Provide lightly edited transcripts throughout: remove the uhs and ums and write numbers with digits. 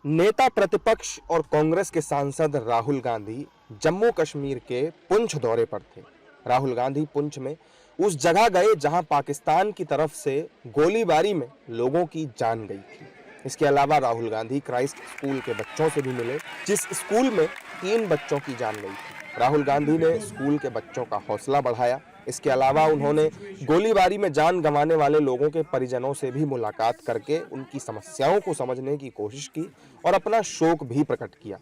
नेता प्रतिपक्ष और कांग्रेस के सांसद राहुल गांधी जम्मू कश्मीर के पुंछ दौरे पर थे। राहुल गांधी पुंछ में उस जगह गए जहां पाकिस्तान की तरफ से गोलीबारी में लोगों की जान गई थी। इसके अलावा राहुल गांधी क्राइस्ट स्कूल के बच्चों से भी मिले, जिस स्कूल में 3 बच्चों की जान गई थी। राहुल गांधी ने स्कूल के बच्चों का हौसला बढ़ाया। इसके अलावा उन्होंने गोलीबारी में जान गंवाने वाले लोगों के परिजनों से भी मुलाकात करके उनकी समस्याओं को समझने की कोशिश की और अपना शोक भी प्रकट किया।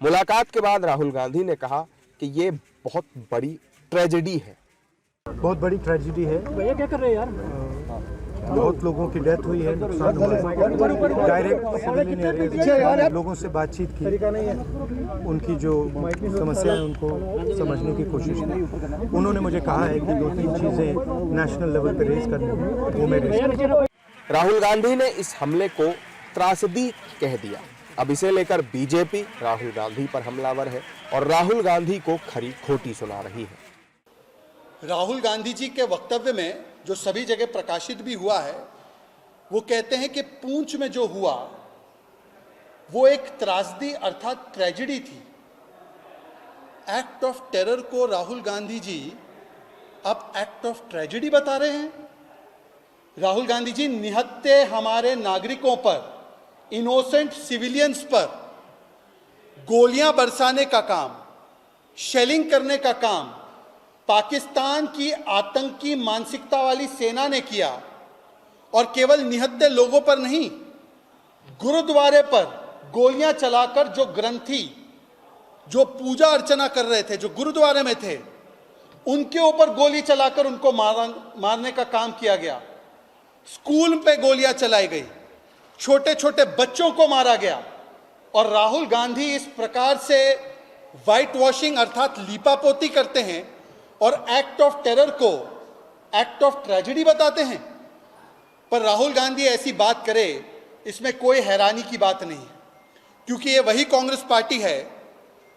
मुलाकात के बाद राहुल गांधी ने कहा कि ये बहुत बड़ी ट्रेजेडी है। बहुत बड़ी ट्रेजेडी है। भैया क्या कर रहे हैं यार? बहुत लोगों की डेथ हुई है, नुकसान हुआ है। डायरेक्ट लोगों से बातचीत की, उनकी जो समस्या है उनको समझने की कोशिश की। उन्होंने मुझे कहा है कि 2-3 चीज़ें नेशनल लेवल पे रेज करनी है, वो मैं रेज कर। राहुल गांधी ने इस हमले को त्रासदी कह दिया। अब इसे लेकर बीजेपी राहुल गांधी पर हमलावर है और राहुल गांधी को खरी खोटी सुना रही है। राहुल गांधी जी के वक्तव्य में जो सभी जगह प्रकाशित भी हुआ है, वो कहते हैं कि पूंछ में जो हुआ वो एक त्रासदी अर्थात ट्रेजेडी थी। एक्ट ऑफ टेरर को राहुल गांधी जी अब एक्ट ऑफ ट्रेजेडी बता रहे हैं। राहुल गांधी जी निहत्थे हमारे नागरिकों पर, इनोसेंट सिविलियंस पर गोलियां बरसाने का काम, शेलिंग करने का काम पाकिस्तान की आतंकी मानसिकता वाली सेना ने किया। और केवल निहत्थे लोगों पर नहीं, गुरुद्वारे पर गोलियां चलाकर जो ग्रंथी जो पूजा अर्चना कर रहे थे, जो गुरुद्वारे में थे, उनके ऊपर गोली चलाकर उनको मारने का काम किया गया। स्कूल पे गोलियां चलाई गई, छोटे छोटे बच्चों को मारा गया। और राहुल गांधी इस प्रकार से व्हाइट वॉशिंग अर्थात लीपापोती करते हैं और एक्ट ऑफ टेरर को एक्ट ऑफ ट्रेजेडी बताते हैं। पर राहुल गांधी ऐसी बात करे, इसमें कोई हैरानी की बात नहीं है, क्योंकि ये वही कांग्रेस पार्टी है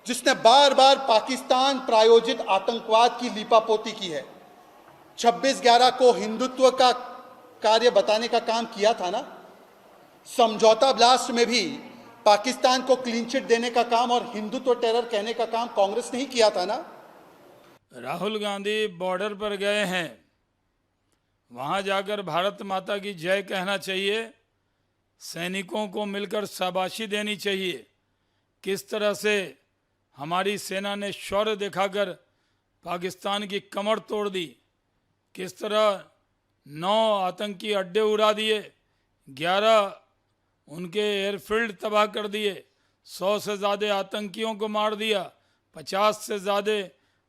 जिसने बार बार पाकिस्तान प्रायोजित आतंकवाद की लीपापोती की है। 26/11 को हिंदुत्व का कार्य बताने का काम किया था ना। समझौता ब्लास्ट में भी पाकिस्तान को क्लीन चिट देने का काम और हिंदुत्व टेरर कहने का काम कांग्रेस ने ही किया था ना। राहुल गांधी बॉर्डर पर गए हैं, वहां जाकर भारत माता की जय कहना चाहिए, सैनिकों को मिलकर शाबाशी देनी चाहिए। किस तरह से हमारी सेना ने शौर्य दिखाकर पाकिस्तान की कमर तोड़ दी, किस तरह 9 आतंकी अड्डे उड़ा दिए, 11 उनके एयरफील्ड तबाह कर दिए, 100 से ज़्यादा आतंकियों को मार दिया, 50 से ज़्यादा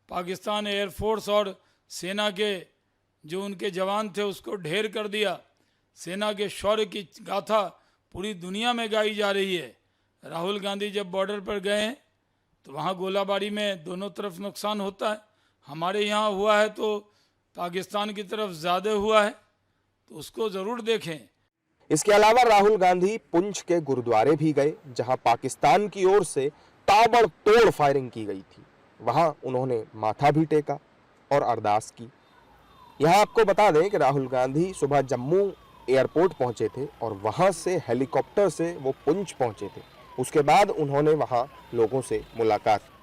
पाकिस्तान एयरफोर्स और सेना के जो उनके जवान थे उसको ढेर कर दिया। सेना के शौर्य की गाथा पूरी दुनिया में गाई जा रही है। राहुल गांधी जब बॉर्डर पर गए हैं तो वहाँ गोलाबारी में दोनों तरफ नुकसान होता है। हमारे यहाँ हुआ है तो पाकिस्तान की तरफ ज़्यादा हुआ है, तो उसको ज़रूर देखें। इसके अलावा राहुल गांधी पुंछ के गुरुद्वारे भी गए, जहां पाकिस्तान की ओर से ताबड़तोड़ फायरिंग की गई थी। वहां उन्होंने माथा भी टेका और अरदास की। यहां आपको बता दें कि राहुल गांधी सुबह जम्मू एयरपोर्ट पहुंचे थे और वहां से हेलीकॉप्टर से वो पुंछ पहुंचे थे। उसके बाद उन्होंने वहां लोगों से मुलाकात की।